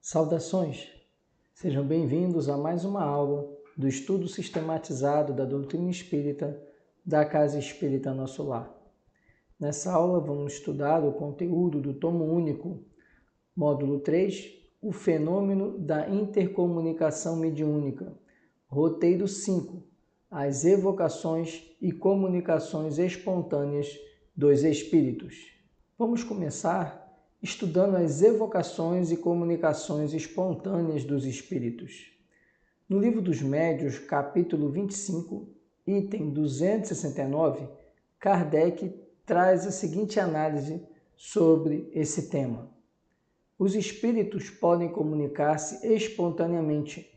Saudações! Sejam bem-vindos a mais uma aula do estudo sistematizado da doutrina espírita da Casa Espírita Nosso Lar. Nessa aula vamos estudar o conteúdo do tomo único, módulo 3, o fenômeno da intercomunicação mediúnica, roteiro 5, as evocações e comunicações espontâneas dos espíritos. Vamos começar estudando as evocações e comunicações espontâneas dos espíritos. No Livro dos Médiuns, capítulo 25, item 269, Kardec traz a seguinte análise sobre esse tema. Os espíritos podem comunicar-se espontaneamente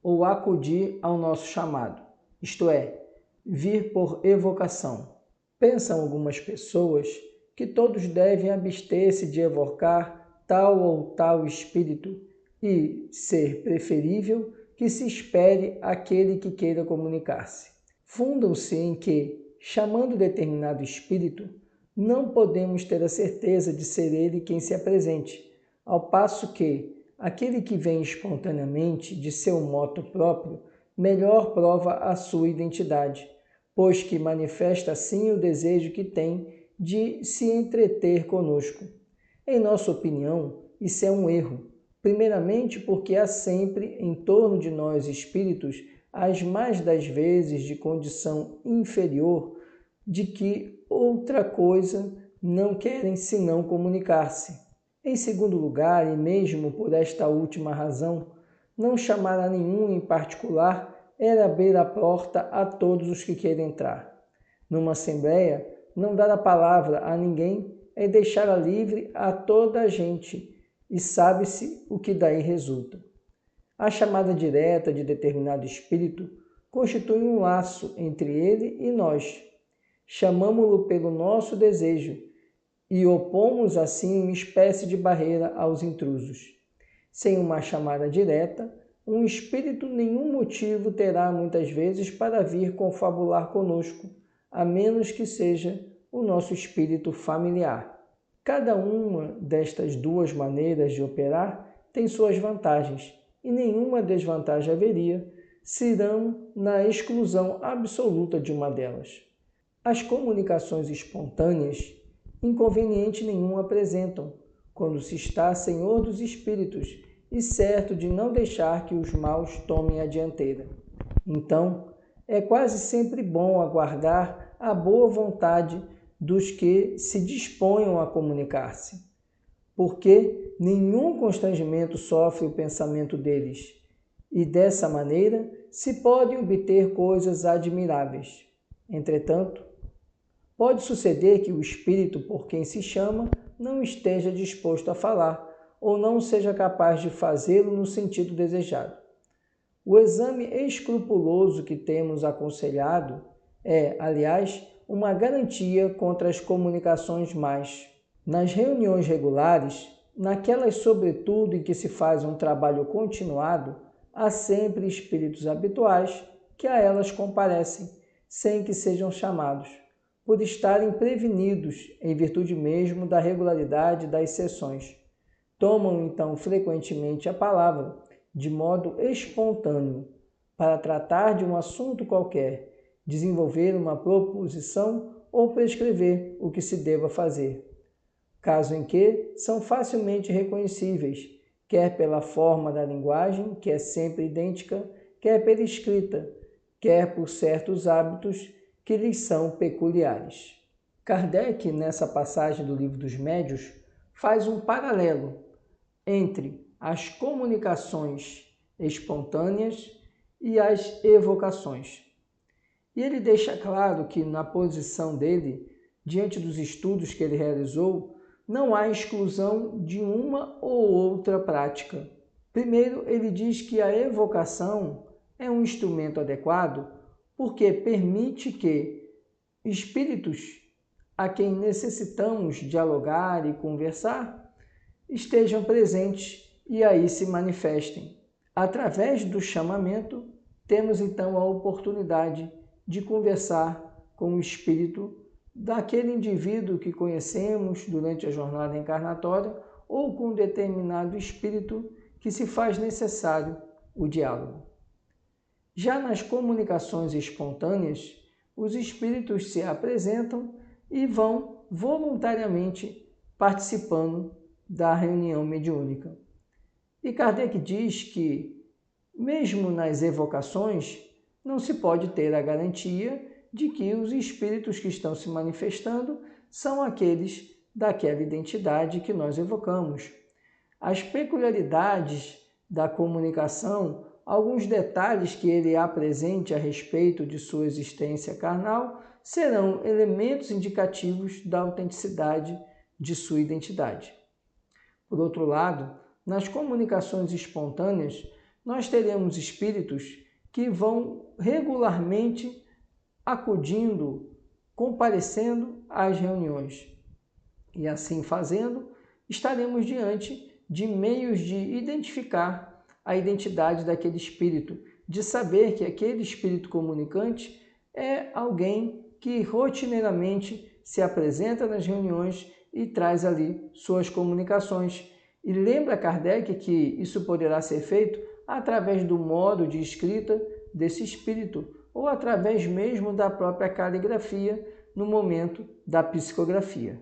ou acudir ao nosso chamado, isto é, vir por evocação. Pensam algumas pessoas que todos devem abster-se de evocar tal ou tal espírito e ser preferível que se espere aquele que queira comunicar-se. Fundam-se em que, chamando determinado espírito, não podemos ter a certeza de ser ele quem se apresente, ao passo que aquele que vem espontaneamente de seu moto próprio melhor prova a sua identidade, pois que manifesta assim o desejo que tem de se entreter conosco. Em nossa opinião, isso é um erro, primeiramente porque há sempre em torno de nós espíritos, as mais das vezes de condição inferior, de que outra coisa não querem senão comunicar-se. Em segundo lugar, e mesmo por esta última razão, não chamar a nenhum em particular era abrir a porta a todos os que querem entrar. Numa assembleia, não dar a palavra a ninguém é deixá-la livre a toda a gente, e sabe-se o que daí resulta. A chamada direta de determinado espírito constitui um laço entre ele e nós. Chamamo-lo pelo nosso desejo e opomos assim uma espécie de barreira aos intrusos. Sem uma chamada direta, um espírito nenhum motivo terá muitas vezes para vir confabular conosco, a menos que seja o nosso espírito familiar. Cada uma destas duas maneiras de operar tem suas vantagens, e nenhuma desvantagem haveria se irão na exclusão absoluta de uma delas. As comunicações espontâneas, inconveniente nenhum apresentam, quando se está senhor dos espíritos e certo de não deixar que os maus tomem a dianteira. Então, é quase sempre bom aguardar a boa vontade dos que se disponham a comunicar-se, porque nenhum constrangimento sofre o pensamento deles, e dessa maneira se podem obter coisas admiráveis. Entretanto, pode suceder que o espírito por quem se chama não esteja disposto a falar, ou não seja capaz de fazê-lo no sentido desejado. O exame escrupuloso que temos aconselhado é, aliás, uma garantia contra as comunicações más. Nas reuniões regulares, naquelas sobretudo em que se faz um trabalho continuado, há sempre espíritos habituais que a elas comparecem, sem que sejam chamados, por estarem prevenidos em virtude mesmo da regularidade das sessões. Tomam então frequentemente a palavra, de modo espontâneo, para tratar de um assunto qualquer, desenvolver uma proposição ou prescrever o que se deva fazer. Caso em que são facilmente reconhecíveis, quer pela forma da linguagem, que é sempre idêntica, quer pela escrita, quer por certos hábitos que lhes são peculiares. Kardec, nessa passagem do Livro dos Médiuns, faz um paralelo entre as comunicações espontâneas e as evocações. E ele deixa claro que, na posição dele, diante dos estudos que ele realizou, não há exclusão de uma ou outra prática. Primeiro, ele diz que a evocação é um instrumento adequado porque permite que espíritos a quem necessitamos dialogar e conversar estejam presentes e aí se manifestem. Através do chamamento, temos então a oportunidade de conversar com o espírito daquele indivíduo que conhecemos durante a jornada encarnatória ou com um determinado espírito que se faz necessário o diálogo. Já nas comunicações espontâneas, os espíritos se apresentam e vão voluntariamente participando da reunião mediúnica. E Kardec diz que, mesmo nas evocações, não se pode ter a garantia de que os espíritos que estão se manifestando são aqueles daquela identidade que nós evocamos. As peculiaridades da comunicação, alguns detalhes que ele apresente a respeito de sua existência carnal, serão elementos indicativos da autenticidade de sua identidade. Por outro lado, nas comunicações espontâneas, nós teremos espíritos que vão regularmente acudindo, comparecendo às reuniões. E assim fazendo, estaremos diante de meios de identificar a identidade daquele espírito, de saber que aquele espírito comunicante é alguém que rotineiramente se apresenta nas reuniões e traz ali suas comunicações. E lembra Kardec que isso poderá ser feito através do modo de escrita desse espírito ou através mesmo da própria caligrafia no momento da psicografia.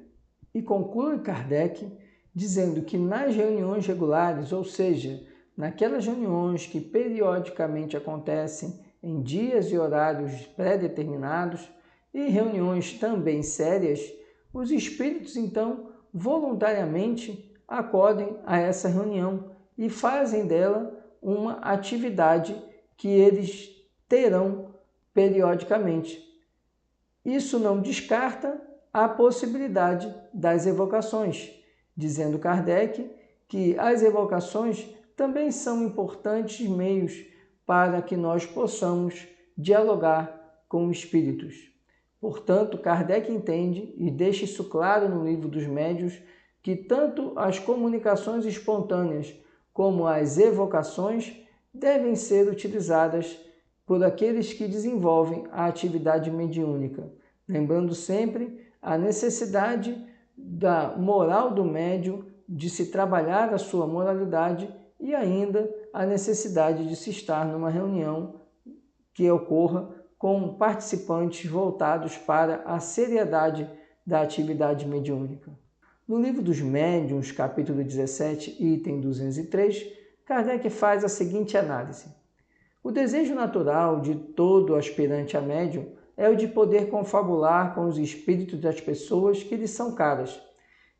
E conclui Kardec dizendo que nas reuniões regulares, ou seja, naquelas reuniões que periodicamente acontecem em dias e horários pré-determinados e reuniões também sérias, os espíritos então voluntariamente acodem a essa reunião e fazem dela uma atividade que eles terão periodicamente. Isso não descarta a possibilidade das evocações, dizendo Kardec que as evocações também são importantes meios para que nós possamos dialogar com espíritos. Portanto, Kardec entende e deixa isso claro no Livro dos Médiuns que tanto as comunicações espontâneas como as evocações devem ser utilizadas por aqueles que desenvolvem a atividade mediúnica, lembrando sempre a necessidade da moral do médium, de se trabalhar a sua moralidade e ainda a necessidade de se estar numa reunião que ocorra com participantes voltados para a seriedade da atividade mediúnica. No Livro dos Médiuns, capítulo 17, item 203, Kardec faz a seguinte análise. O desejo natural de todo aspirante a médium é o de poder confabular com os espíritos das pessoas que lhe são caras.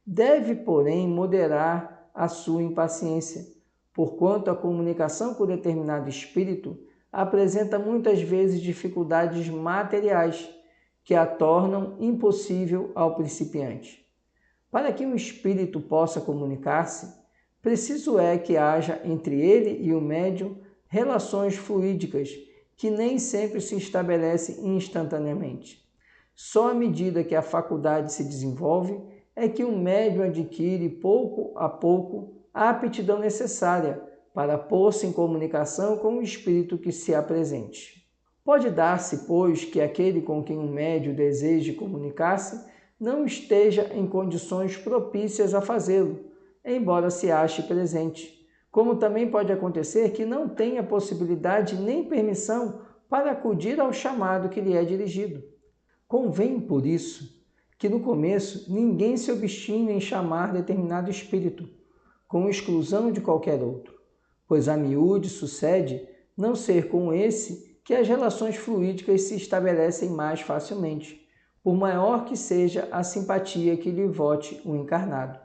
Deve, porém, moderar a sua impaciência, porquanto a comunicação com determinado espírito apresenta muitas vezes dificuldades materiais que a tornam impossível ao principiante. Para que um espírito possa comunicar-se, preciso é que haja entre ele e o médium relações fluídicas que nem sempre se estabelecem instantaneamente. Só à medida que a faculdade se desenvolve é que o médium adquire pouco a pouco a aptidão necessária para pôr-se em comunicação com o espírito que se apresente. Pode dar-se, pois, que aquele com quem o médium deseje comunicar-se não esteja em condições propícias a fazê-lo, embora se ache presente, como também pode acontecer que não tenha possibilidade nem permissão para acudir ao chamado que lhe é dirigido. Convém, por isso, que no começo ninguém se obstine em chamar determinado espírito, com exclusão de qualquer outro, pois a miúde sucede não ser com esse que as relações fluídicas se estabelecem mais facilmente, por maior que seja a simpatia que lhe vote o encarnado.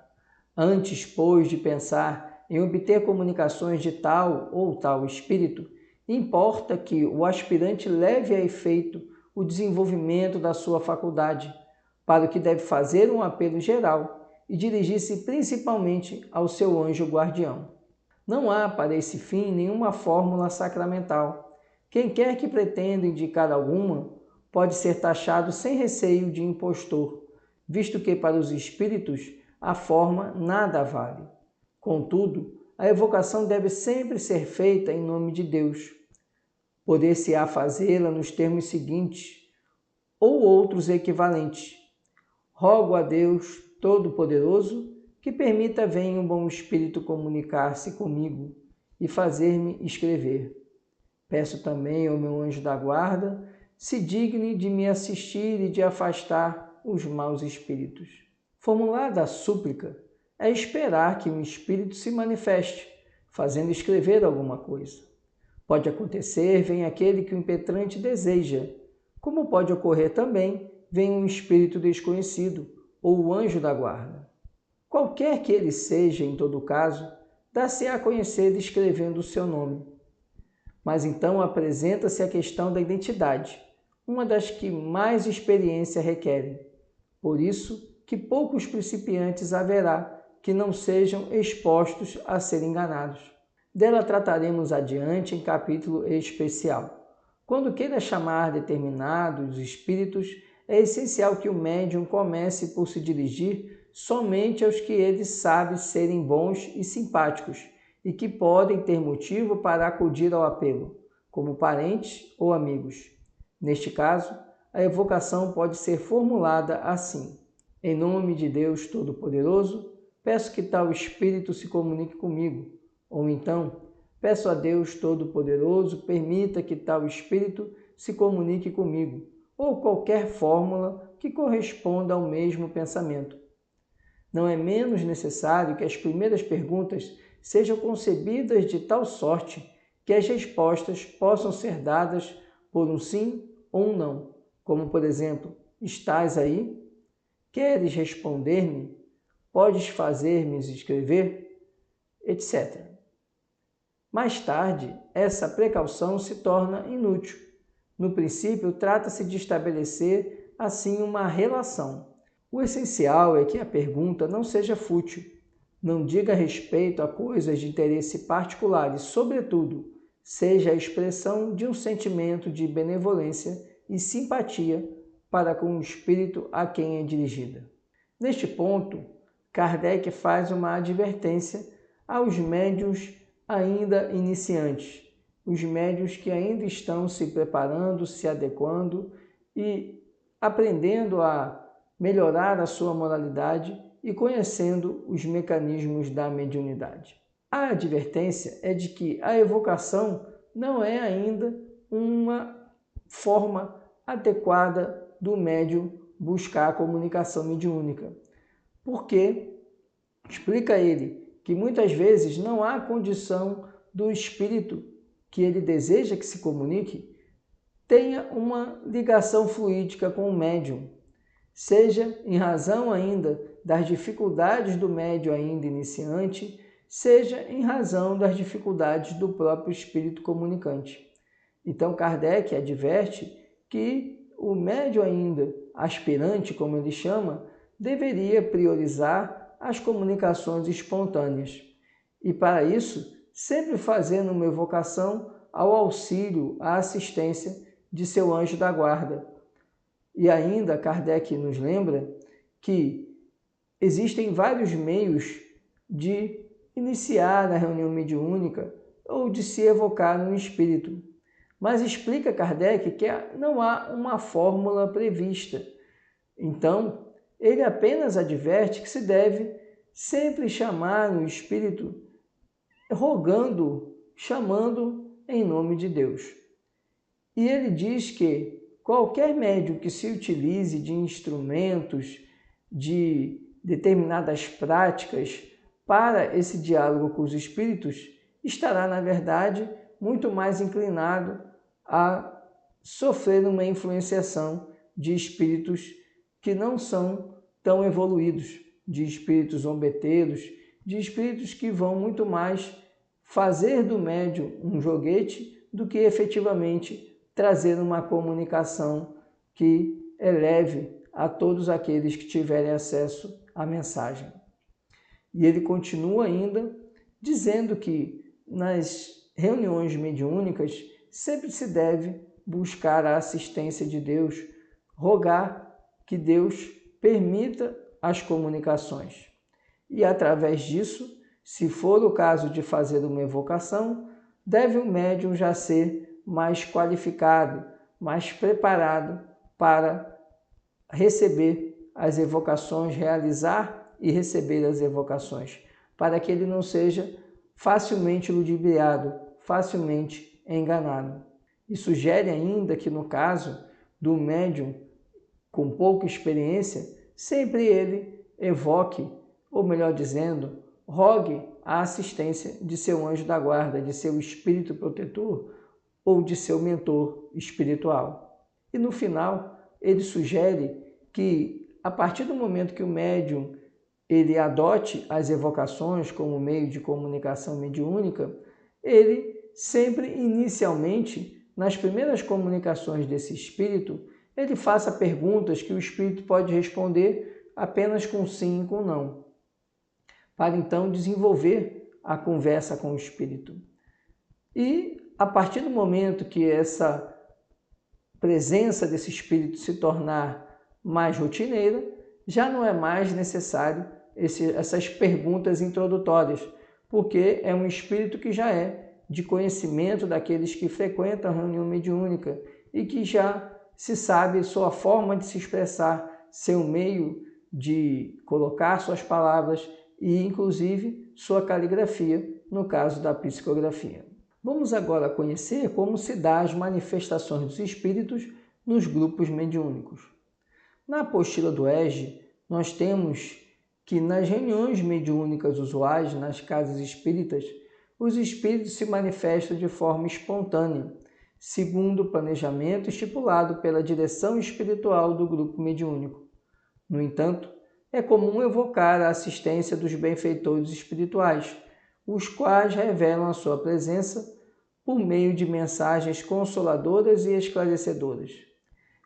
Antes, pois, de pensar em obter comunicações de tal ou tal espírito, importa que o aspirante leve a efeito o desenvolvimento da sua faculdade, para o que deve fazer um apelo geral e dirigir-se principalmente ao seu anjo guardião. Não há para esse fim nenhuma fórmula sacramental. Quem quer que pretenda indicar alguma, pode ser taxado sem receio de impostor, visto que para os espíritos a forma nada vale. Contudo, a evocação deve sempre ser feita em nome de Deus. Poder-se-á fazê-la nos termos seguintes, ou outros equivalentes. Rogo a Deus Todo-Poderoso que permita venha um bom espírito comunicar-se comigo, e fazer-me escrever. Peço também ao meu anjo da guarda, se digne de me assistir e de afastar os maus espíritos. Formulada a súplica, é esperar que um espírito se manifeste, fazendo escrever alguma coisa. Pode acontecer, vem aquele que o impetrante deseja, como pode ocorrer também, vem um espírito desconhecido ou o anjo da guarda. Qualquer que ele seja, em todo caso, dá-se a conhecer escrevendo o seu nome. Mas então apresenta-se a questão da identidade, uma das que mais experiência requerem. Por isso que poucos principiantes haverá que não sejam expostos a serem enganados. Dela trataremos adiante em capítulo especial. Quando queira chamar determinados espíritos, é essencial que o médium comece por se dirigir somente aos que ele sabe serem bons e simpáticos e que podem ter motivo para acudir ao apelo, como parentes ou amigos. Neste caso, a evocação pode ser formulada assim: em nome de Deus Todo-Poderoso, peço que tal espírito se comunique comigo. Ou então, peço a Deus Todo-Poderoso, permita que tal espírito se comunique comigo. Ou qualquer fórmula que corresponda ao mesmo pensamento. Não é menos necessário que as primeiras perguntas sejam concebidas de tal sorte que as respostas possam ser dadas por um sim ou um não, como por exemplo, estás aí? Queres responder-me? Podes fazer-me escrever? Etc. Mais tarde, essa precaução se torna inútil. No princípio, trata-se de estabelecer, assim, uma relação. O essencial é que a pergunta não seja fútil, não diga respeito a coisas de interesse particular e, sobretudo, seja a expressão de um sentimento de benevolência e simpatia para com o espírito a quem é dirigida. Neste ponto, Kardec faz uma advertência aos médiuns ainda iniciantes, os médiuns que ainda estão se preparando, se adequando e aprendendo a melhorar a sua moralidade e conhecendo os mecanismos da mediunidade. A advertência é de que a evocação não é ainda uma forma adequada do médium buscar a comunicação mediúnica, porque, explica ele, que muitas vezes não há condição do espírito que ele deseja que se comunique tenha uma ligação fluídica com o médium, seja em razão ainda das dificuldades do médium ainda iniciante, seja em razão das dificuldades do próprio espírito comunicante. Então Kardec adverte que o médium ainda aspirante, como ele chama, deveria priorizar as comunicações espontâneas e, para isso, sempre fazendo uma evocação ao auxílio, à assistência de seu anjo da guarda. E ainda Kardec nos lembra que existem vários meios de iniciar a reunião mediúnica ou de se evocar no espírito. Mas explica Kardec que não há uma fórmula prevista. Então, ele apenas adverte que se deve sempre chamar o espírito rogando, chamando em nome de Deus. E ele diz que qualquer médium que se utilize de instrumentos, de determinadas práticas para esse diálogo com os espíritos, estará, na verdade, muito mais inclinado a sofrer uma influenciação de espíritos que não são tão evoluídos, de espíritos zombeteiros, de espíritos que vão muito mais fazer do médium um joguete do que efetivamente trazer uma comunicação que eleve a todos aqueles que tiverem acesso à mensagem. E ele continua ainda dizendo que nas reuniões mediúnicas sempre se deve buscar a assistência de Deus, rogar que Deus permita as comunicações. E através disso, se for o caso de fazer uma evocação, deve o médium já ser mais qualificado, mais preparado para receber as evocações, realizar e receber as evocações, para que ele não seja facilmente ludibriado, facilmente enganado. E sugere ainda que, no caso do médium com pouca experiência, sempre ele evoque, ou melhor dizendo, rogue a assistência de seu anjo da guarda, de seu espírito protetor ou de seu mentor espiritual. E no final, ele sugere que, a partir do momento que o médium ele adote as evocações como meio de comunicação mediúnica, ele sempre, inicialmente, nas primeiras comunicações desse espírito, ele faça perguntas que o espírito pode responder apenas com sim e com não, para então desenvolver a conversa com o espírito. E, a partir do momento que essa presença desse espírito se tornar mais rotineira, já não é mais necessário essas perguntas introdutórias, porque é um espírito que já é de conhecimento daqueles que frequentam a reunião mediúnica e que já se sabe sua forma de se expressar, seu meio de colocar suas palavras e, inclusive, sua caligrafia, no caso da psicografia. Vamos agora conhecer como se dá as manifestações dos espíritos nos grupos mediúnicos. Na apostila do ESG, nós temos que nas reuniões mediúnicas usuais nas casas espíritas, os espíritos se manifestam de forma espontânea, segundo o planejamento estipulado pela direção espiritual do grupo mediúnico. No entanto, é comum evocar a assistência dos benfeitores espirituais, os quais revelam a sua presença por meio de mensagens consoladoras e esclarecedoras.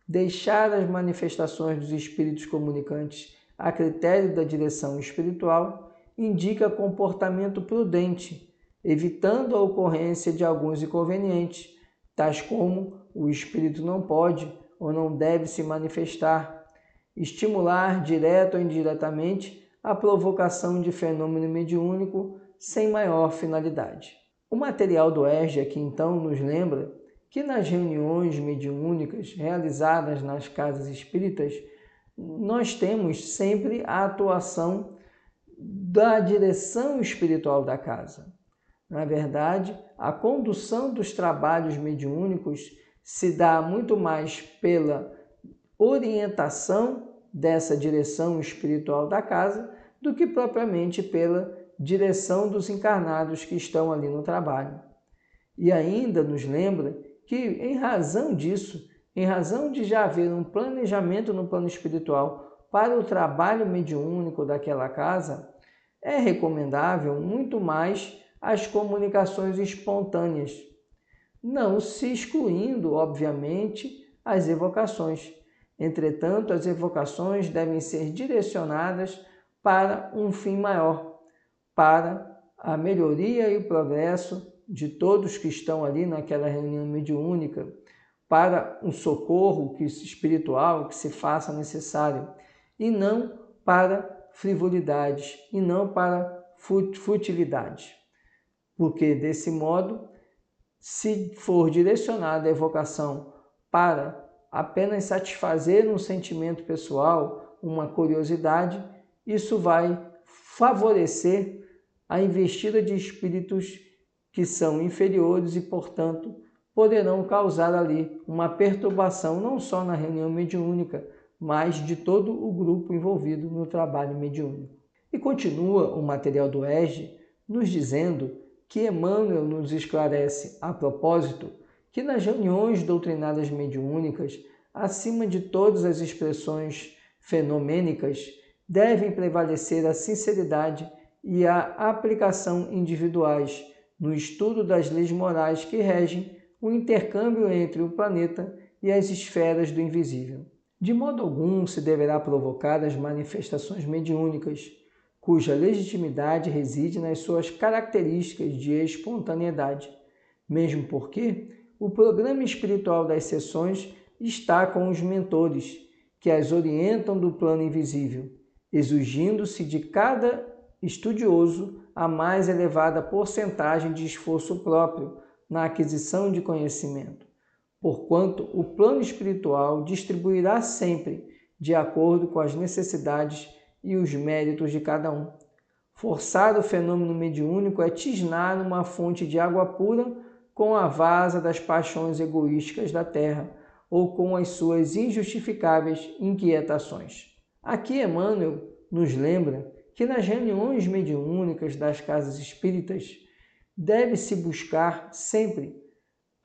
Deixar as manifestações dos espíritos comunicantes a critério da direção espiritual indica comportamento prudente, evitando a ocorrência de alguns inconvenientes, tais como o espírito não pode ou não deve se manifestar, estimular direto ou indiretamente a provocação de fenômeno mediúnico sem maior finalidade. O material do ESG aqui então nos lembra que nas reuniões mediúnicas realizadas nas casas espíritas, nós temos sempre a atuação da direção espiritual da casa. Na verdade, a condução dos trabalhos mediúnicos se dá muito mais pela orientação dessa direção espiritual da casa do que propriamente pela direção dos encarnados que estão ali no trabalho. E ainda nos lembra que, em razão disso, em razão de já haver um planejamento no plano espiritual para o trabalho mediúnico daquela casa, é recomendável muito mais as comunicações espontâneas, não se excluindo, obviamente, as evocações. Entretanto, as evocações devem ser direcionadas para um fim maior, para a melhoria e o progresso de todos que estão ali naquela reunião mediúnica, para um socorro espiritual que se faça necessário, e não para frivolidades, e não para futilidades. Porque, desse modo, se for direcionada a evocação para apenas satisfazer um sentimento pessoal, uma curiosidade, isso vai favorecer a investida de espíritos que são inferiores e, portanto, poderão causar ali uma perturbação não só na reunião mediúnica, mas de todo o grupo envolvido no trabalho mediúnico. E continua o material do ESG nos dizendo que Emmanuel nos esclarece, a propósito, que nas reuniões doutrinárias mediúnicas, acima de todas as expressões fenomênicas, devem prevalecer a sinceridade e a aplicação individuais no estudo das leis morais que regem o intercâmbio entre o planeta e as esferas do invisível. De modo algum se deverá provocar as manifestações mediúnicas, cuja legitimidade reside nas suas características de espontaneidade, mesmo porque o programa espiritual das sessões está com os mentores, que as orientam do plano invisível, exigindo-se de cada estudioso a mais elevada porcentagem de esforço próprio na aquisição de conhecimento, porquanto o plano espiritual distribuirá sempre de acordo com as necessidades e os méritos de cada um. Forçar o fenômeno mediúnico é tisnar uma fonte de água pura com a vasa das paixões egoísticas da terra ou com as suas injustificáveis inquietações. Aqui Emmanuel nos lembra que nas reuniões mediúnicas das casas espíritas deve-se buscar sempre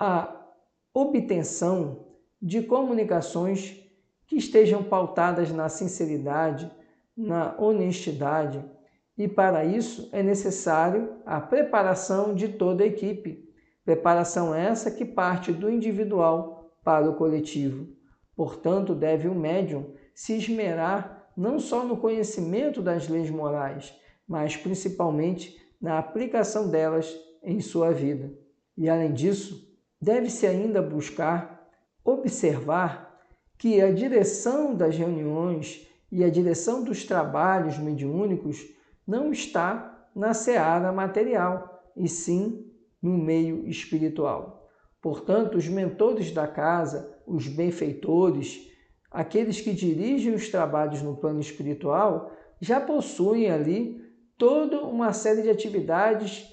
a obtenção de comunicações que estejam pautadas na sinceridade, na honestidade, e para isso é necessário a preparação de toda a equipe. Preparação essa que parte do individual para o coletivo. Portanto, deve o médium se esmerar não só no conhecimento das leis morais, mas principalmente na aplicação delas em sua vida. E além disso, deve-se ainda buscar observar que a direção das reuniões e a direção dos trabalhos mediúnicos não está na seara material, e sim no meio espiritual. Portanto, os mentores da casa, os benfeitores, aqueles que dirigem os trabalhos no plano espiritual, já possuem ali toda uma série de atividades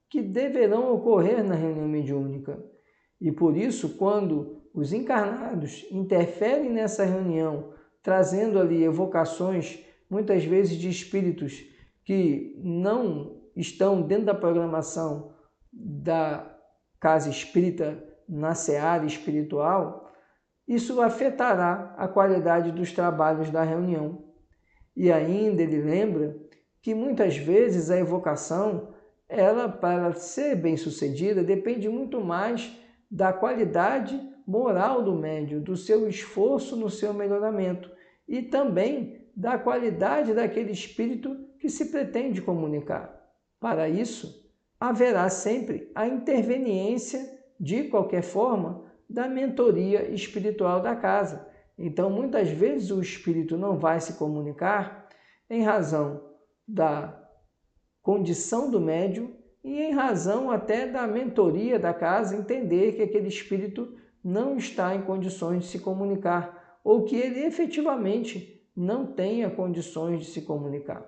que deverão ocorrer na reunião mediúnica. E por isso, quando os encarnados interferem nessa reunião, trazendo ali evocações, muitas vezes de espíritos que não estão dentro da programação da casa espírita na seara espiritual, isso afetará a qualidade dos trabalhos da reunião. E ainda ele lembra que muitas vezes a evocação, ela, para ser bem-sucedida, depende muito mais da qualidade moral do médium, do seu esforço no seu melhoramento e também da qualidade daquele espírito que se pretende comunicar. Para isso, haverá sempre a interveniência, de qualquer forma, da mentoria espiritual da casa. Então, muitas vezes o espírito não vai se comunicar em razão da condição do médium e em razão até da mentoria da casa entender que aquele espírito não está em condições de se comunicar ou que ele efetivamente não tenha condições de se comunicar.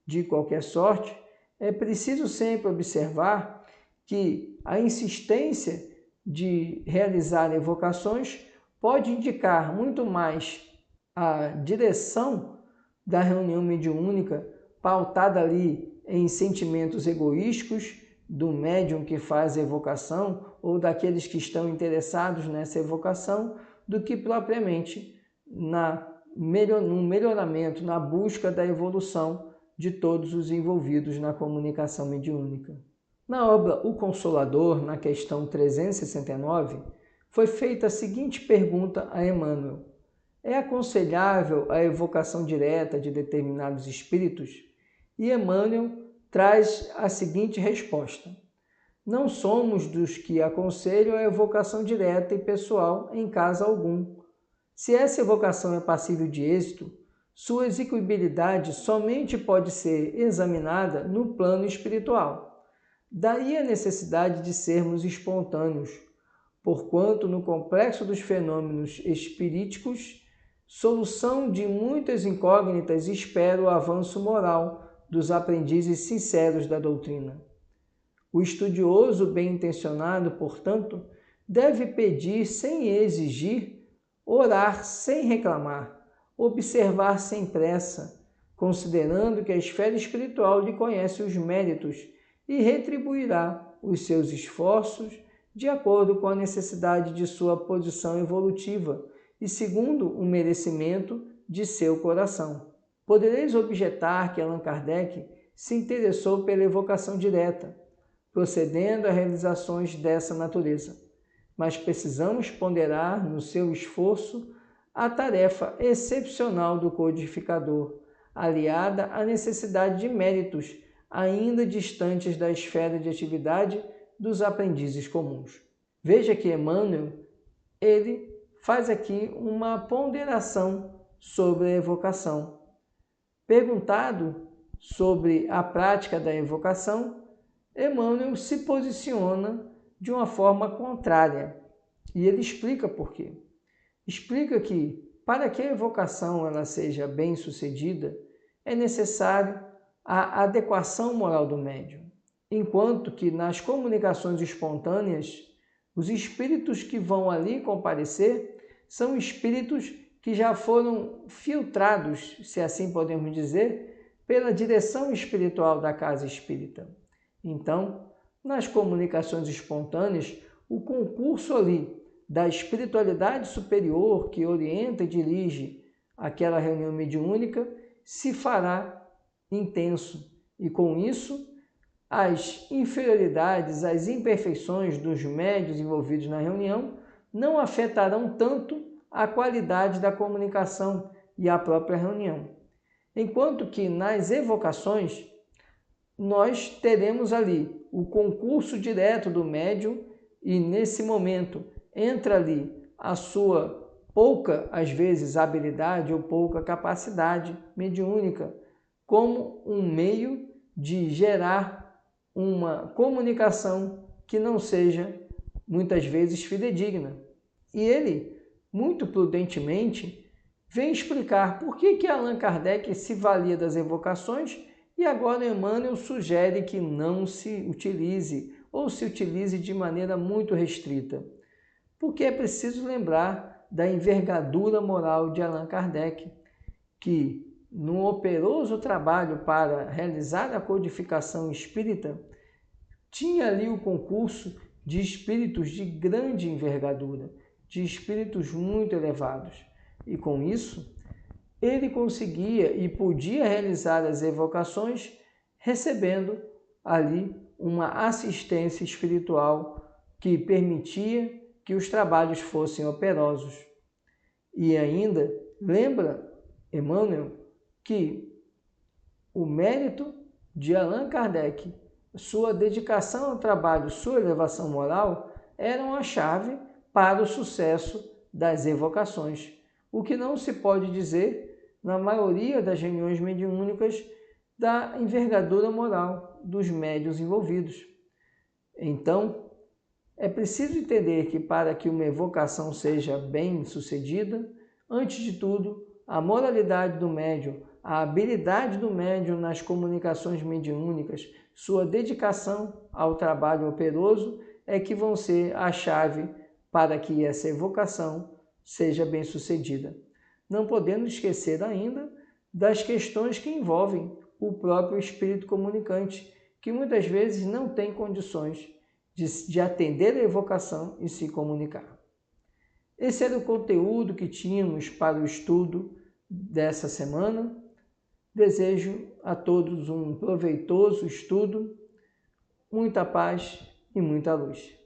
De qualquer sorte, é preciso sempre observar que a insistência de realizar evocações pode indicar muito mais a direção da reunião mediúnica pautada ali em sentimentos egoísticos do médium que faz a evocação ou daqueles que estão interessados nessa evocação, do que propriamente no melhoramento, na busca da evolução de todos os envolvidos na comunicação mediúnica. Na obra O Consolador, na questão 369, foi feita a seguinte pergunta a Emmanuel: é aconselhável a evocação direta de determinados espíritos? E Emmanuel traz a seguinte resposta: não somos dos que aconselham a evocação direta e pessoal em caso algum. Se essa evocação é passível de êxito, sua execuibilidade somente pode ser examinada no plano espiritual. Daí a necessidade de sermos espontâneos, porquanto no complexo dos fenômenos espiríticos, solução de muitas incógnitas, espera o avanço moral dos aprendizes sinceros da doutrina. O estudioso bem-intencionado, portanto, deve pedir sem exigir, orar sem reclamar, observar sem pressa, considerando que a esfera espiritual lhe conhece os méritos e retribuirá os seus esforços de acordo com a necessidade de sua posição evolutiva e segundo o merecimento de seu coração. Podereis objetar que Allan Kardec se interessou pela evocação direta, procedendo a realizações dessa natureza, mas precisamos ponderar no seu esforço a tarefa excepcional do codificador, aliada à necessidade de méritos ainda distantes da esfera de atividade dos aprendizes comuns. Veja que Emmanuel, ele faz aqui uma ponderação sobre a evocação. Perguntado sobre a prática da evocação, Emmanuel se posiciona de uma forma contrária e ele explica por quê. Explica que, para que a evocação ela seja bem-sucedida, é necessário a adequação moral do médium, enquanto que nas comunicações espontâneas, os espíritos que vão ali comparecer são espíritos que já foram filtrados, se assim podemos dizer, pela direção espiritual da casa espírita. Então, nas comunicações espontâneas, o concurso ali da espiritualidade superior que orienta e dirige aquela reunião mediúnica se fará intenso e, com isso, as inferioridades, as imperfeições dos médiuns envolvidos na reunião não afetarão tanto a qualidade da comunicação e a própria reunião. Enquanto que nas evocações, nós teremos ali o concurso direto do médium e, nesse momento, entra ali a sua pouca, às vezes, habilidade ou pouca capacidade mediúnica como um meio de gerar uma comunicação que não seja, muitas vezes, fidedigna. E ele, muito prudentemente, vem explicar por que Allan Kardec se valia das evocações e agora Emmanuel sugere que não se utilize ou se utilize de maneira muito restrita. Porque é preciso lembrar da envergadura moral de Allan Kardec, que, no operoso trabalho para realizar a codificação espírita, tinha ali o concurso de espíritos de grande envergadura, de espíritos muito elevados. E com isso, ele conseguia e podia realizar as evocações recebendo ali uma assistência espiritual que permitia que os trabalhos fossem operosos. E ainda lembra Emmanuel que o mérito de Allan Kardec, sua dedicação ao trabalho, sua elevação moral, eram a chave para o sucesso das evocações, o que não se pode dizer na maioria das reuniões mediúnicas da envergadura moral dos médiuns envolvidos. Então, é preciso entender que para que uma evocação seja bem sucedida, antes de tudo, a moralidade do médium, a habilidade do médium nas comunicações mediúnicas, sua dedicação ao trabalho operoso é que vão ser a chave para que essa evocação seja bem sucedida. Não podendo esquecer ainda das questões que envolvem o próprio espírito comunicante, que muitas vezes não tem condições de atender a evocação e se comunicar. Esse era o conteúdo que tínhamos para o estudo dessa semana. Desejo a todos um proveitoso estudo, muita paz e muita luz.